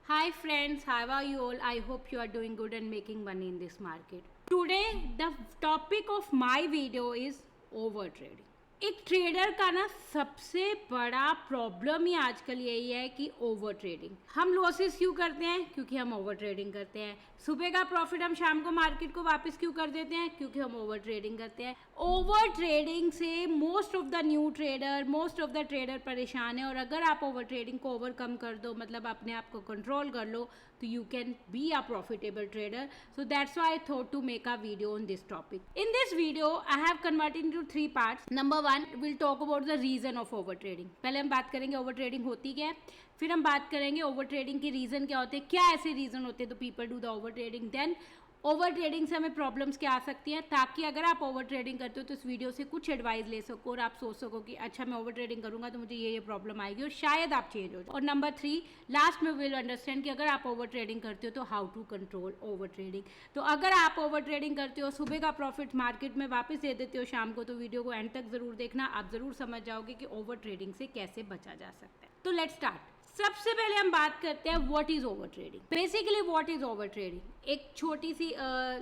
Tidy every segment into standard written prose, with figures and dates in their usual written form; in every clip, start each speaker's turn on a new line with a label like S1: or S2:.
S1: Hi friends, how are you all? I hope you are doing good and making money in this market. Today the topic of my video is over trading. एक trader का ना सबसे बड़ा problem ही आजकल यही है कि over trading. हम लॉसेस क्यों करते हैं? क्योंकि हम ओवर ट्रेडिंग करते हैं। सुबह का प्रॉफिट हम शाम को मार्केट को वापस क्यों कर देते हैं? क्योंकि हम ओवर ट्रेडिंग करते हैं। ओवर ट्रेडिंग से मोस्ट ऑफ द ट्रेडर परेशान है, और अगर आप ओवर ट्रेडिंग को ओवरकम कर दो, मतलब अपने आप को कंट्रोल कर लो, तो you can be a profitable trader. So that's why I thought to make a video on this topic. In this video I have converted into 3 parts. Number 1, we'll talk about the reason of over trading. पहले हम बात करेंगे over trading होती क्या है, फिर हम बात करेंगे ओवर ट्रेडिंग के रीज़न क्या होते हैं, क्या ऐसे रीज़न होते हैं तो people do the over trading. Then over trading से हमें प्रॉब्लम्स क्या आ सकती हैं, ताकि अगर आप ओवर ट्रेडिंग करते हो तो इस वीडियो से कुछ एडवाइस ले सको और आप सोच सको कि अच्छा मैं ओवर ट्रेडिंग करूंगा तो मुझे ये प्रॉब्लम आएगी और शायद आप चेंज हो जाओ. और नंबर 3, लास्ट में विल अंडरस्टैंड कि अगर आप ओवर ट्रेडिंग करते हो तो how to control over trading. तो अगर आप ओवर ट्रेडिंग करते हो, सुबह का प्रॉफिट मार्केट में वापस दे देते हो शाम को, तो वीडियो को एंड तक ज़रूर देखना. आप ज़रूर समझ जाओगे कि ओवर ट्रेडिंग से कैसे बचा जा सकता है. तो लेट्स स्टार्ट. सबसे पहले हम बात करते हैं what is over trading. Basically what is over trading, एक छोटी सी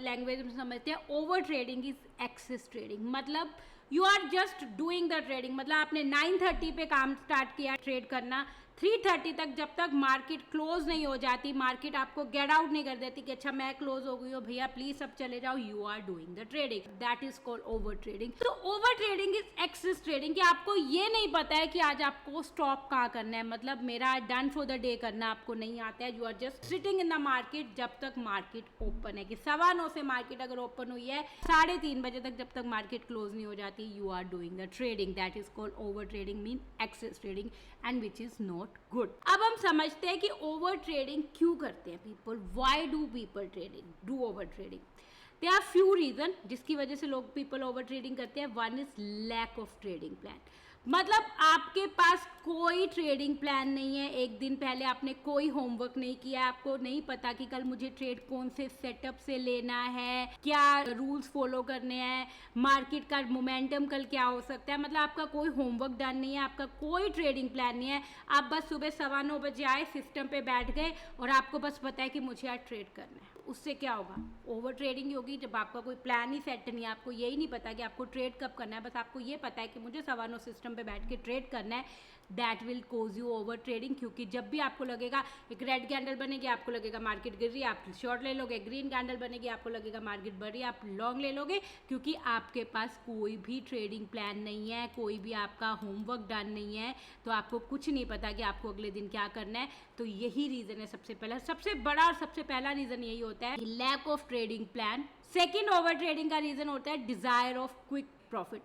S1: लैंग्वेज में समझते हैं. Over trading is excess trading. मतलब you are just doing the trading. मतलब आपने 9:30 पे काम स्टार्ट किया ट्रेड करना, 3:30 तक जब तक मार्केट क्लोज नहीं हो जाती, मार्केट आपको गेट आउट नहीं कर देती कि अच्छा मैं क्लोज हो गई हूँ भैया प्लीज सब चले जाओ, you are doing the trading. That is called over trading. तो over trading is excess trading कि आपको ये नहीं पता है कि आज आपको स्टॉप कहाँ करना है. मतलब मेरा डन फॉर द डे करना आपको नहीं आता है. You are just sitting in the market जब तक मार्केट ओपन है. कि 9:15 से मार्केट अगर ओपन हुई है 3:30 बजे तक जब तक मार्केट क्लोज नहीं हो जाती, you are doing the trading. That is called over trading, mean excess trading, and which is not good. अब हम समझते हैं कि ओवर ट्रेडिंग क्यों करते हैं people. Why do people do over trading. There are few reason जिसकी वजह से लोग पीपल ओवर ट्रेडिंग करते हैं. One is lack of trading plan. मतलब आपके पास कोई ट्रेडिंग प्लान नहीं है. एक दिन पहले आपने कोई होमवर्क नहीं किया, आपको नहीं पता कि कल मुझे ट्रेड कौन से सेटअप से लेना है, क्या रूल्स फॉलो करने हैं, मार्केट का मोमेंटम कल क्या हो सकता है. मतलब आपका कोई होमवर्क डन नहीं है, आपका कोई ट्रेडिंग प्लान नहीं है. आप बस सुबह 9:15 बजे आए, सिस्टम पे बैठ गए और आपको बस पता है कि मुझे आज ट्रेड करना है. उससे क्या होगा? ओवर ट्रेडिंग होगी. जब आपका कोई प्लान ही सेट नहीं है, आपको यही नहीं पता कि आपको ट्रेड कब करना है, बस आपको ये पता है कि मुझे 9:15 सिस्टम पे बैठ के ट्रेड करना है, that will cause you over trading. क्योंकि जब भी आपको लगेगा एक रेड कैंडल बनेगी, आपको लगेगा मार्केट गिर रही है, आप शॉर्ट ले लोगे. ग्रीन कैंडल बनेगी, आपको लगेगा मार्केट बढ़ रही है, आप लॉन्ग ले लोगे. क्योंकि आपके पास कोई भी ट्रेडिंग प्लान नहीं है, कोई भी आपका होमवर्क डन नहीं है, तो आपको कुछ नहीं पता कि आपको अगले दिन क्या करना है. तो यही रीज़न है सबसे पहला, सबसे बड़ा और सबसे पहला रीज़न यही होता है, lack of trading plan. Second over trading का रीज़न होता है desire of quick profit.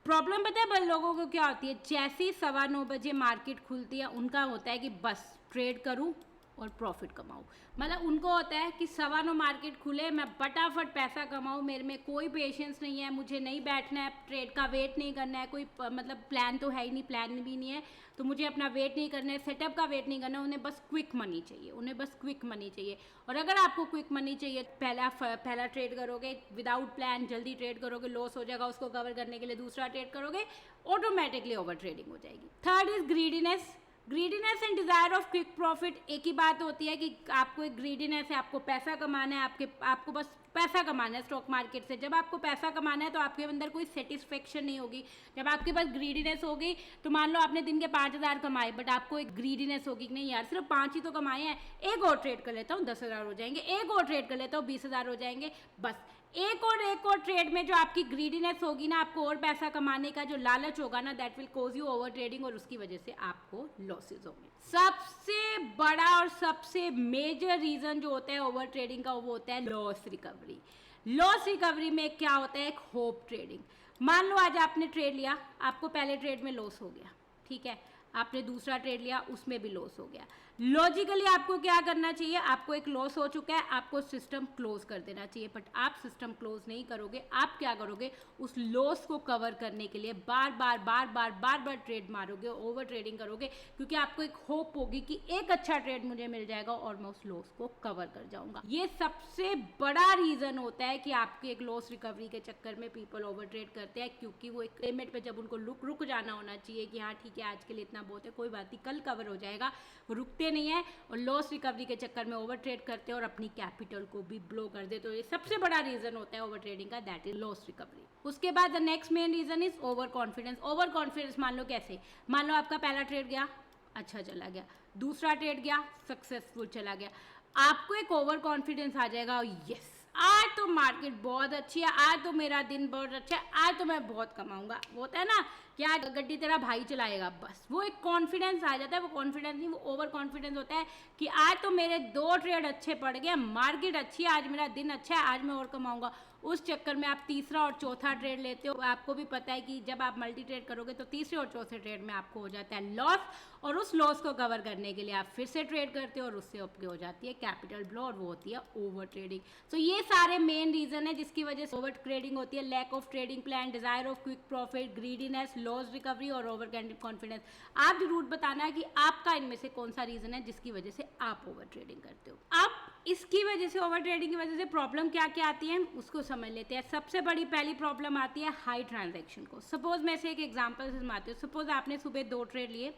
S1: Problem पता है बल लोगों को क्या होती है, जैसे ही 9:15 बजे मार्केट खुलती है उनका होता है कि बस ट्रेड करूं और प्रॉफिट कमाऊं. मतलब उनको होता है कि 9:15 मार्केट खुले, मैं फटाफट पैसा कमाऊं, मेरे में कोई पेशेंस नहीं है, मुझे नहीं बैठना है, ट्रेड का वेट नहीं करना है, कोई मतलब प्लान तो है ही नहीं, प्लान भी नहीं है, तो मुझे अपना वेट नहीं करना है, सेटअप का वेट नहीं करना है. उन्हें बस क्विक मनी चाहिए, उन्हें बस क्विक मनी चाहिए. और अगर आपको क्विक मनी चाहिए, पहला ट्रेड करोगे विदाउट प्लान, जल्दी ट्रेड करोगे, लॉस हो जाएगा, उसको कवर करने के लिए दूसरा ट्रेड करोगे, ऑटोमेटिकली ओवर ट्रेडिंग हो जाएगी. Third is greediness. Greediness and desire of quick profit एक ही बात होती है कि आपको एक ग्रीडीनेस है, आपको पैसा कमाना है, आपको बस पैसा कमाना है स्टॉक मार्केट से. जब आपको पैसा कमाना है तो आपके अंदर कोई सेटिस्फेक्शन नहीं होगी. जब आपके पास ग्रीडीनेस होगी तो मान लो आपने दिन के 5,000 कमाए, बट आपको एक ग्रीडीनेस होगी कि नहीं यार सिर्फ 5 ही तो कमाए हैं, एक और ट्रेड कर लेता हूँ 10,000 हो जाएंगे, एक और ट्रेड कर लेता हूँ 20,000 हो जाएंगे. बस एक और ट्रेड में जो आपकी ग्रीडीनेस होगी ना, आपको और पैसा कमाने का जो लालच होगा ना, that will cause you over trading, और उसकी वजह से आपको लॉसेज होंगे. सबसे बड़ा और सबसे मेजर रीजन जो होता है ओवर ट्रेडिंग का, वो होता है लॉस रिकवरी. लॉस रिकवरी में क्या होता है, एक होप ट्रेडिंग. मान लो आज आपने ट्रेड लिया, आपको पहले ट्रेड में लॉस हो गया, ठीक है, आपने दूसरा ट्रेड लिया, उसमें भी लॉस हो गया. लॉजिकली आपको क्या करना चाहिए, आपको एक लॉस हो चुका है, आपको सिस्टम क्लोज कर देना चाहिए. बट आप सिस्टम क्लोज नहीं करोगे. आप क्या करोगे, उस लॉस को कवर करने के लिए बार बार ट्रेड मारोगे, ओवर ट्रेडिंग करोगे, क्योंकि आपको एक होप होगी कि एक अच्छा ट्रेड मुझे मिल जाएगा और मैं उस लॉस को कवर कर जाऊंगा. ये सबसे बड़ा रीजन होता है कि आपके एक लॉस रिकवरी के चक्कर में पीपल ओवर ट्रेड करते हैं. क्योंकि वो एक लिमिट पे जब उनको रुक जाना होना चाहिए कि हाँ ठीक है आज के लिए इतना बहुत है, कोई बात नहीं, कल कवर हो जाएगा, वो रुकते रुकते नहीं है और लॉस रिकवरी के चक्कर में ओवर ट्रेड करते हैं और अपनी कैपिटल को भी ब्लो कर देते। तो ये सबसे बड़ा रीज़न होता है ओवर ट्रेडिंग का, दैट इज लॉस रिकवरी। उसके बाद the next main reason is over confidence. Over confidence मान लो कैसे, मान लो आपका पहला ट्रेड गया, अच्छा चला गया, दूसरा ट्रेड गया, सक्सेसफुल चला गया, आपको एक ओवर कॉन्फिडेंस आ जाएगा, यस आज तो मार्केट बहुत अच्छी है, आज तो मेरा दिन बहुत अच्छा है, आज तो मैं बहुत कमाऊंगा। वो होता है ना कि आज गड्डी तेरा भाई चलाएगा, बस वो एक कॉन्फिडेंस आ जाता है। वो कॉन्फिडेंस नहीं, वो ओवर कॉन्फिडेंस होता है कि आज तो मेरे 2 ट्रेड अच्छे पड़ गए, मार्केट अच्छी है, आज मेरा दिन अच्छा है, आज मैं और कमाऊंगा। उस चक्कर में आप तीसरा और चौथा ट्रेड लेते हो। आपको भी पता है कि जब आप मल्टी ट्रेड करोगे तो तीसरे और चौथे ट्रेड में आपको हो जाता है लॉस, और उस लॉस को कवर करने के लिए आप फिर से ट्रेड करते हो और उससे आपकी हो जाती है कैपिटल ब्लो, और वो होती है ओवर ट्रेडिंग। तो ये सारे मेन रीजन है जिसकी वजह से ओवर ट्रेडिंग होती है। Lack of trading plan, desire of quick profit, greediness, loss recovery और ओवर कॉन्फिडेंस। आप जरूर बताना है कि आपका इनमें से कौन सा रीजन है जिसकी वजह से आप ओवर ट्रेडिंग करते हो। आप इसकी वजह से, ओवर ट्रेडिंग की वजह से प्रॉब्लम क्या क्या आती है उसको समझ लेते हैं। सबसे बड़ी पहली प्रॉब्लम आती है हाई ट्रांजैक्शन को। सपोज मैं से एक एग्जांपल से समझाती हूँ। सपोज आपने सुबह 2 ट्रेड लिए,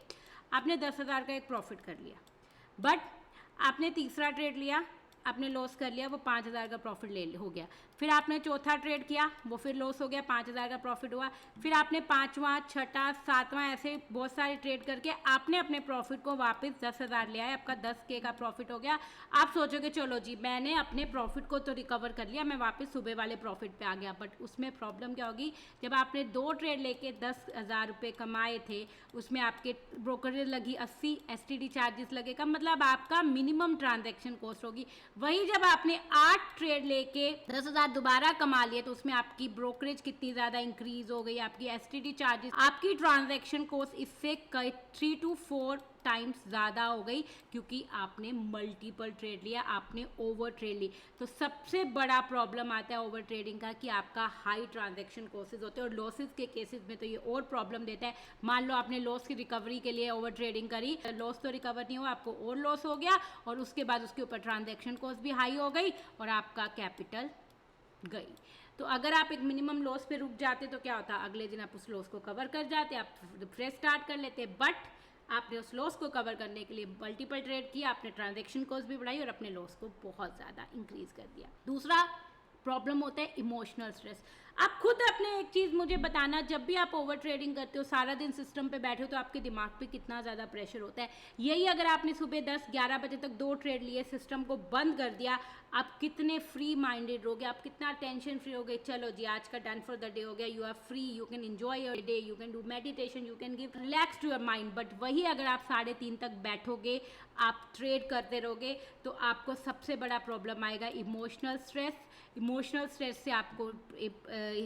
S1: आपने 10,000 का एक प्रॉफिट कर लिया, बट आपने तीसरा ट्रेड लिया, आपने लॉस कर लिया, वो 5,000 का प्रॉफिट ले हो गया। फिर आपने चौथा ट्रेड किया, वो फिर लॉस हो गया, 5,000 का प्रॉफिट हुआ। फिर आपने 5वां, 6ठा, 7वां ऐसे बहुत सारे ट्रेड करके आपने अपने प्रॉफिट को वापस 10,000 ले आए, आपका 10K का प्रॉफिट हो गया। आप सोचोगे चलो जी मैंने अपने प्रॉफिट को तो रिकवर कर लिया, मैं वापस सुबह वाले प्रॉफिट पे आ गया। बट उसमें प्रॉब्लम क्या होगी, जब आपने 2 ट्रेड लेके 10,000 रुपये कमाए थे, उसमें आपके ब्रोकरेज लगी 80, STD चार्जेस लगेगा, मतलब आपका मिनिमम ट्रांजेक्शन कॉस्ट होगी। वही जब आपने 8 ट्रेड लेके 10,000 दोबारा कमा लिए तो उसमें आपकी ब्रोकरेज कितनी ज़्यादा इंक्रीज हो गई, आपकी STD चार्जेस, आपकी ट्रांजैक्शन कॉस्ट इससे 3 to 4 टाइम्स ज़्यादा हो गई, क्योंकि आपने मल्टीपल ट्रेड लिया, आपने ओवर ट्रेड ली। तो सबसे बड़ा प्रॉब्लम आता है ओवर ट्रेडिंग का कि आपका हाई ट्रांजैक्शन कॉस्टेज होते हैं, और लॉसेस के केसेस में तो ये और प्रॉब्लम देता है। मान लो आपने लॉस की रिकवरी के लिए ओवर ट्रेडिंग करी, लॉस तो रिकवर नहीं हुआ, आपको और लॉस हो गया, और उसके बाद उसके ऊपर ट्रांजैक्शन कॉस्ट भी हाई हो गई और आपका कैपिटल गई। तो अगर आप एक मिनिमम लॉस पे रुक जाते तो क्या होता, अगले दिन आप उस लॉस को कवर कर जाते, आप फ्रेश स्टार्ट कर लेते। बट आपने उस लॉस को कवर करने के लिए मल्टीपल ट्रेड किया, आपने ट्रांजैक्शन कॉस्ट भी बढ़ाई और अपने लॉस को बहुत ज़्यादा इंक्रीज कर दिया। दूसरा प्रॉब्लम होता है इमोशनल स्ट्रेस। आप खुद अपने एक चीज़ मुझे बताना, जब भी आप ओवर ट्रेडिंग करते हो, सारा दिन सिस्टम पे बैठे हो, तो आपके दिमाग पे कितना ज़्यादा प्रेशर होता है। यही अगर आपने सुबह 10-11 बजे तक 2 ट्रेड लिए, सिस्टम को बंद कर दिया, आप कितने फ्री माइंडेड रहोगे, आप कितना टेंशन फ्री हो गए। चलो जी आज का डन फॉर द डे हो गया, you are free, you can enjoy your day, you can do meditation, you can give relax to your mind. But वही अगर आप 3:30 तक बैठोगे, आप ट्रेड करते रहोगे, तो आपको सबसे बड़ा प्रॉब्लम आएगा इमोशनल स्ट्रेस। इमोशनल स्ट्रेस से आपको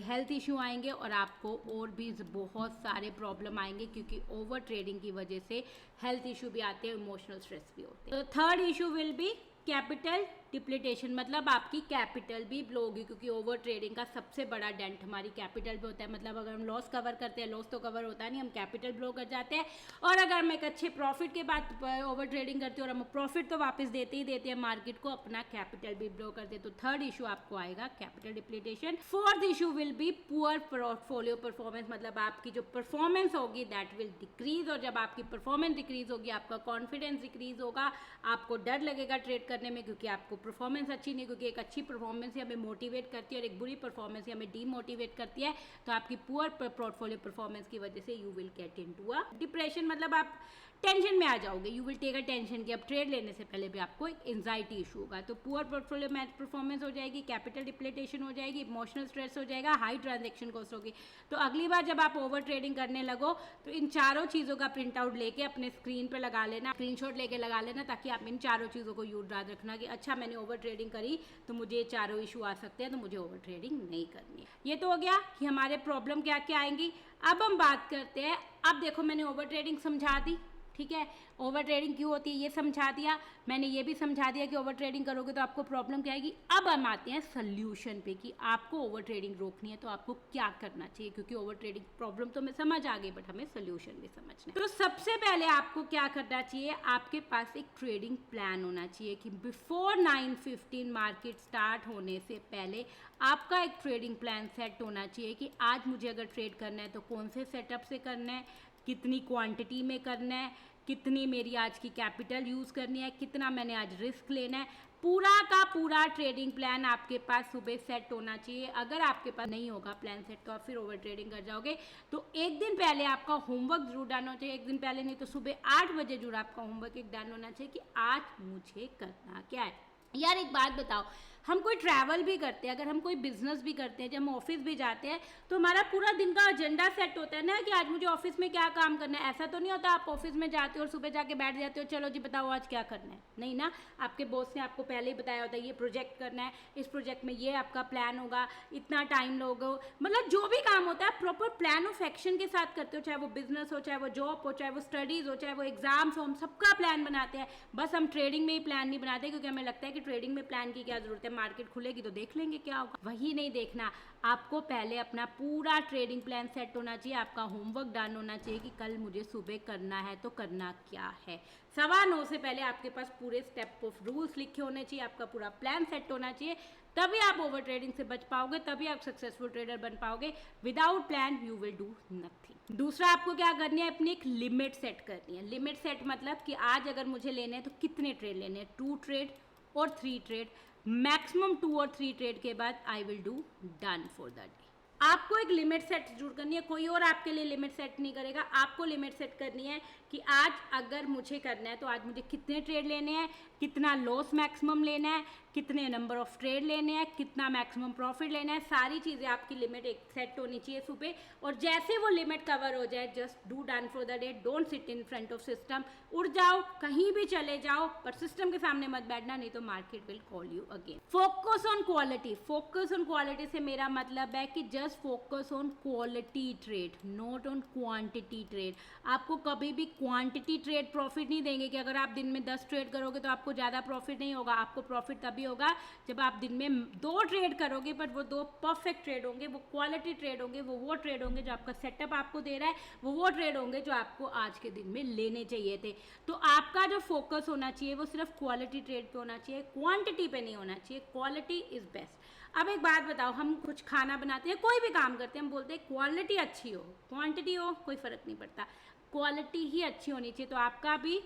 S1: हेल्थ इशू आएंगे और आपको और भी बहुत सारे प्रॉब्लम आएंगे, क्योंकि ओवर ट्रेडिंग की वजह से हेल्थ इशू भी आते हैं, इमोशनल स्ट्रेस भी होते हैं। तो third issue will be capital depletion, मतलब आपकी कैपिटल भी ब्लो होगी, क्योंकि ओवर ट्रेडिंग का सबसे बड़ा डेंट हमारी कैपिटल पे होता है। मतलब अगर हम लॉस कवर करते हैं, लॉस तो कवर होता नहीं, हम कैपिटल ब्लो कर जाते हैं। और अगर हम एक अच्छे प्रॉफिट के बाद ओवर ट्रेडिंग करते हैं और हम प्रॉफिट तो वापस देते ही देते हैं मार्केट को, अपना कैपिटल भी ब्लो करते हैं। तो थर्ड इशू आपको आएगा capital depletion. Fourth issue will be poor portfolio performance, मतलब आपकी जो परफॉर्मेंस होगी दैट विल डिक्रीज, और जब आपकी परफॉर्मेंस डिक्रीज होगी आपका कॉन्फिडेंस डिक्रीज होगा, आपको डर लगेगा ट्रेड करने में, क्योंकि आपको परफॉर्मेंस अच्छी नहीं, क्योंकि एक अच्छी परफॉर्मेंस ही हमें मोटिवेट करती है और एक बुरी परफॉर्मेंस ही हमें डीमोटिवेट करती है। तो आपकी पुअर पोर्टफोलियो परफॉर्मेंस की वजह से you will get into a depression, मतलब आप टेंशन में आ जाओगे, you will take a tension कि अब ट्रेड लेने से पहले भी आपको एक एंजाइटी इशू होगा। तो पुअर पोर्टफोलियो मैच परफॉर्मेंस हो जाएगी, कैपिटल डिप्लीटेशन हो जाएगी, इमोशनल स्ट्रेस हो जाएगा, हाई ट्रांजैक्शन कॉस्ट होगी। तो अगली बार जब आप ओवर ट्रेडिंग करने लगो तो इन चारों चीज़ों का प्रिंट आउट लेके अपने स्क्रीन पर लगा लेना, स्क्रीनशॉट लेके लगा लेना, ताकि आप इन चारों चीज़ों को याद रखना कि अच्छा मैंने ओवर ट्रेडिंग करी तो मुझे ये चारों इशू आ सकते हैं, तो मुझे ओवर ट्रेडिंग नहीं करनी है। ये तो हो गया कि हमारे प्रॉब्लम क्या क्या आएंगी। अब हम बात करते हैं, अब देखो मैंने ओवर ट्रेडिंग समझा दी, ठीक है, ओवर ट्रेडिंग क्यों होती है ये समझा दिया, मैंने ये भी समझा दिया कि ओवर ट्रेडिंग करोगे तो आपको प्रॉब्लम क्या आएगी। अब हम आते हैं सोल्यूशन पे कि आपको ओवर ट्रेडिंग रोकनी है तो आपको क्या करना चाहिए, क्योंकि ओवर ट्रेडिंग प्रॉब्लम तो हमें समझ आ गई, बट हमें सोल्यूशन भी समझना है। तो सबसे पहले आपको क्या करना चाहिए, आपके पास एक ट्रेडिंग प्लान होना चाहिए कि बिफोर 9:15 मार्केट स्टार्ट होने से पहले आपका एक ट्रेडिंग प्लान सेट होना चाहिए कि आज मुझे अगर ट्रेड करना है तो कौन से सेटअप से करना है, कितनी क्वांटिटी में करना है, कितनी मेरी आज की कैपिटल यूज़ करनी है, कितना मैंने आज रिस्क लेना है, पूरा का पूरा ट्रेडिंग प्लान आपके पास सुबह सेट होना चाहिए। अगर आपके पास नहीं होगा प्लान सेट तो आप फिर ओवर ट्रेडिंग कर जाओगे। तो एक दिन पहले आपका होमवर्क जरूर डन होना चाहिए, एक दिन पहले नहीं तो सुबह 8 बजे जरूर आपका होमवर्क एक डन होना चाहिए कि आज मुझे करना क्या है। यार एक बात बताओ, हम कोई ट्रैवल भी करते हैं, अगर हम कोई बिजनेस भी करते हैं, जब हम ऑफिस भी जाते हैं तो हमारा पूरा दिन का एजेंडा सेट होता है ना कि आज मुझे ऑफिस में क्या काम करना है। ऐसा तो नहीं होता आप ऑफिस में जाते हो और सुबह जाके बैठ जाते हो, चलो जी बताओ आज क्या करना है। नहीं ना, आपके बॉस ने आपको पहले ही बताया होता है ये प्रोजेक्ट करना है, इस प्रोजेक्ट में ये आपका प्लान होगा, इतना टाइम लोगे। मतलब जो भी काम होता है प्रॉपर प्लान ऑफ एक्शन के साथ करते हो, चाहे वो बिजनेस हो, चाहे वो जॉब हो, चाहे वो स्टडीज़ हो, चाहे वो एग्जाम्स हो, हम सबका प्लान बनाते हैं। बस हम ट्रेडिंग में ही प्लान नहीं बनाते क्योंकि हमें लगता है कि ट्रेडिंग में प्लान की क्या जरूरत है, मार्केट खुलेगी तो देख लेंगे क्या होगा। वही नहीं देखना, आपको पहले अपना पूरा ट्रेडिंग प्लान सेट होना चाहिए, आपका होमवर्क डन होना चाहिए कि कल मुझे सुबह करना है तो करना क्या है। 9:15 से पहले आपके पास पूरे स्टेप ऑफ रूल्स लिखे होने चाहिए, आपका पूरा प्लान सेट होना चाहिए, तभी आप ओवर ट्रेडिंग से बच पाओगे, तभी आप सक्सेसफुल ट्रेडर बन पाओगे। Without plan you will do nothing. दूसरा आपको क्या करनी है, अपनी एक लिमिट सेट करनी है। लिमिट सेट मतलब कि आज अगर मुझे लेने हैं तो कितने ट्रेड लेने हैं, 2 ट्रेड और 3 ट्रेड, मैक्सिमम 2 और 3 ट्रेड के बाद I will do done for the day. आपको एक लिमिट सेट जरूर करनी है, कोई और आपके लिए लिमिट सेट नहीं करेगा। आपको लिमिट सेट करनी है कि आज अगर मुझे करना है तो आज मुझे कितने ट्रेड लेने हैं, कितना लॉस मैक्सिमम लेना है, कितने नंबर ऑफ ट्रेड लेने हैं, कितना मैक्सिमम प्रॉफिट लेना है। सारी चीज़ें आपकी लिमिट एक सेट होनी चाहिए सुबह, और जैसे वो लिमिट कवर हो जाए just do done for the day. Don't sit in front of system. उड़ जाओ, कहीं भी चले जाओ, पर सिस्टम के सामने मत बैठना, नहीं तो market will call you again. Focus on quality. Focus on quality से मेरा मतलब है कि just focus on quality trade, not on quantity trade. आपको कभी भी क्वांटिटी ट्रेड प्रॉफिट नहीं देंगे कि अगर आप दिन में 10 ट्रेड करोगे तो आपको ज़्यादा प्रॉफिट नहीं होगा। आपको प्रॉफिट तभी होगा जब आप दिन में 2 ट्रेड करोगे, पर वो 2 परफेक्ट ट्रेड होंगे, वो क्वालिटी ट्रेड होंगे, वो ट्रेड होंगे जो आपका सेटअप आपको दे रहा है, वो ट्रेड होंगे जो आपको आज के दिन में लेने चाहिए थे। तो आपका जो फोकस होना चाहिए वो सिर्फ क्वालिटी ट्रेड पे होना चाहिए, क्वांटिटी पे नहीं होना चाहिए। Quality is best. अब एक बात बताओ, हम कुछ खाना बनाते हैं, कोई भी काम करते हैं, हम बोलते हैं क्वालिटी अच्छी हो, क्वांटिटी हो कोई फ़र्क नहीं पड़ता, क्वालिटी ही अच्छी होनी चाहिए। तो आपका भी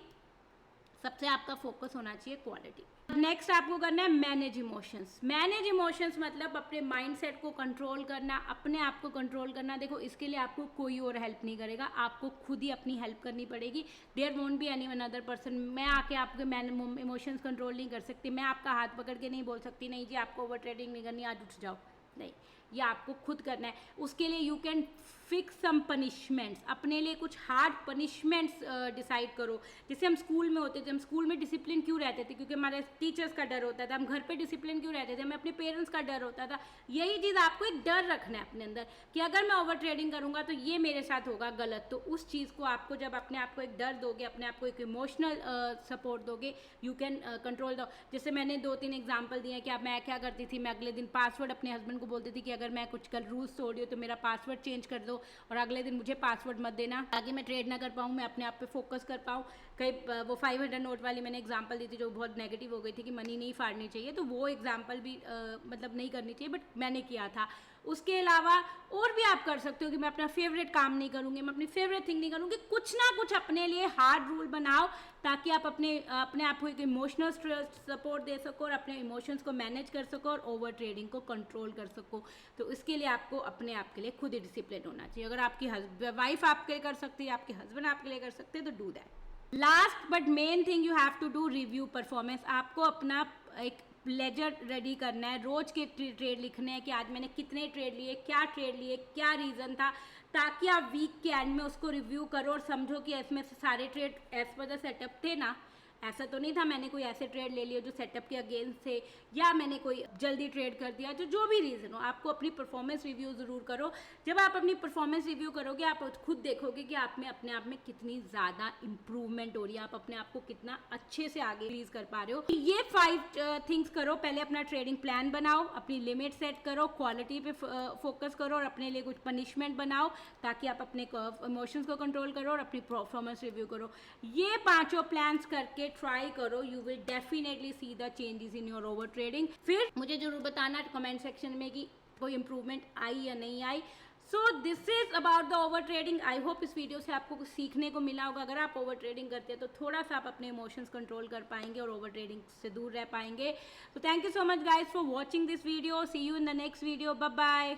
S1: सबसे आपका फोकस होना चाहिए क्वालिटी। नेक्स्ट आपको करना है मैनेज इमोशंस। मैनेज इमोशंस मतलब अपने माइंडसेट को कंट्रोल करना, अपने आप को कंट्रोल करना। देखो इसके लिए आपको कोई और हेल्प नहीं करेगा, आपको खुद ही अपनी हेल्प करनी पड़ेगी। There won't be any one other person. मैं आके आपके इमोशंस कंट्रोल नहीं कर सकती, मैं आपका हाथ पकड़ के नहीं बोल सकती नहीं जी आपको ओवर ट्रेडिंग नहीं करनी, आज उठ जाओ, नहीं, ये आपको खुद करना है। उसके लिए you can fix some punishments, अपने लिए कुछ हार्ड पनिशमेंट्स डिसाइड करो। जैसे हम स्कूल में होते थे, हम स्कूल में डिसिप्लिन क्यों रहते थे, क्योंकि हमारे टीचर्स का डर होता था। हम घर पे डिसिप्लिन क्यों रहते थे, हमें अपने पेरेंट्स का डर होता था। यही चीज़ आपको एक डर रखना है अपने अंदर कि अगर मैं ओवर ट्रेडिंग करूँगा तो ये मेरे साथ होगा गलत। तो उस चीज़ को आपको जब अपने आप को एक डर दोगे, अपने आप को एक इमोशनल सपोर्ट दोगे, यू कैन कंट्रोल दो। जैसे मैंने 2-3 एग्जाम्पल दिए कि अब मैं क्या करती थी, मैं अगले दिन पासवर्ड अपने हस्बैंड को बोलती थी कि अगर मैं कुछ कल रूल्स तोड़ रही हूँ तो मेरा पासवर्ड चेंज कर दो, और अगले दिन मुझे पासवर्ड मत देना ताकि मैं ट्रेड ना कर पाऊँ, मैं अपने आप पे फोकस कर पाऊँ। कई वो 500 नोट वाली मैंने एग्जांपल दी थी जो बहुत नेगेटिव हो गई थी कि मनी नहीं फाड़नी चाहिए, तो वो एग्जांपल भी मतलब नहीं करनी चाहिए, बट मैंने किया था। उसके अलावा और भी आप कर सकते हो कि मैं अपना फेवरेट काम नहीं करूँगी, मैं अपनी फेवरेट थिंग नहीं करूँगी। कुछ ना कुछ अपने लिए हार्ड रूल बनाओ ताकि आप अपने आप को एक इमोशनल सपोर्ट दे सको और अपने इमोशंस को मैनेज कर सको और ओवर ट्रेडिंग को कंट्रोल कर सको। तो इसके लिए आपको अपने आप के लिए खुद ही डिसिप्लिन होना चाहिए। अगर आपकी वाइफ आपके लिए कर सकती है, आपके हस्बैंड आपके लिए कर सकते हैं, तो do that. Last but main thing you have to do review performance. आपको अपना एक लेजर रेडी करना है, रोज के ट्रेड लिखने हैं कि आज मैंने कितने ट्रेड लिए, क्या ट्रेड लिए, क्या रीज़न था, ताकि आप वीक के एंड में उसको रिव्यू करो और समझो कि इसमें से सारे trade as per the setup थे ना। ऐसा तो नहीं था मैंने कोई ऐसे ट्रेड ले लिए जो सेटअप के अगेंस्ट थे, या मैंने कोई जल्दी ट्रेड कर दिया, जो भी रीज़न हो। आपको अपनी परफॉर्मेंस रिव्यू ज़रूर करो। जब आप अपनी परफॉर्मेंस रिव्यू करोगे आप खुद देखोगे कि आप में अपने आप में कितनी ज़्यादा इंप्रूवमेंट हो रही है, आप अपने आप को कितना अच्छे से आगे रिलीज कर पा रहे हो। ये 5 थिंग्स करो। पहले अपना ट्रेडिंग प्लान बनाओ, अपनी लिमिट सेट करो, क्वालिटी पे फोकस करो और अपने लिए कुछ पनिशमेंट बनाओ ताकि आप अपने इमोशंस को कंट्रोल करो और अपनी परफॉर्मेंस रिव्यू करो। ये 5 प्लान्स करके ट्राई करो, you will definitely see the changes in your over trading. फिर मुझे जरूर बताना कमेंट सेक्शन में कि कोई इंप्रूवमेंट आई या नहीं आई। So this is about the over trading. I hope इस वीडियो से आपको कुछ सीखने को मिला होगा। अगर आप ओवर ट्रेडिंग करते हैं तो थोड़ा सा आप अपने इमोशंस कंट्रोल कर पाएंगे और ओवर ट्रेडिंग से दूर रह पाएंगे। तो thank you so much guys for watching this video. See you in the next video. Bye bye.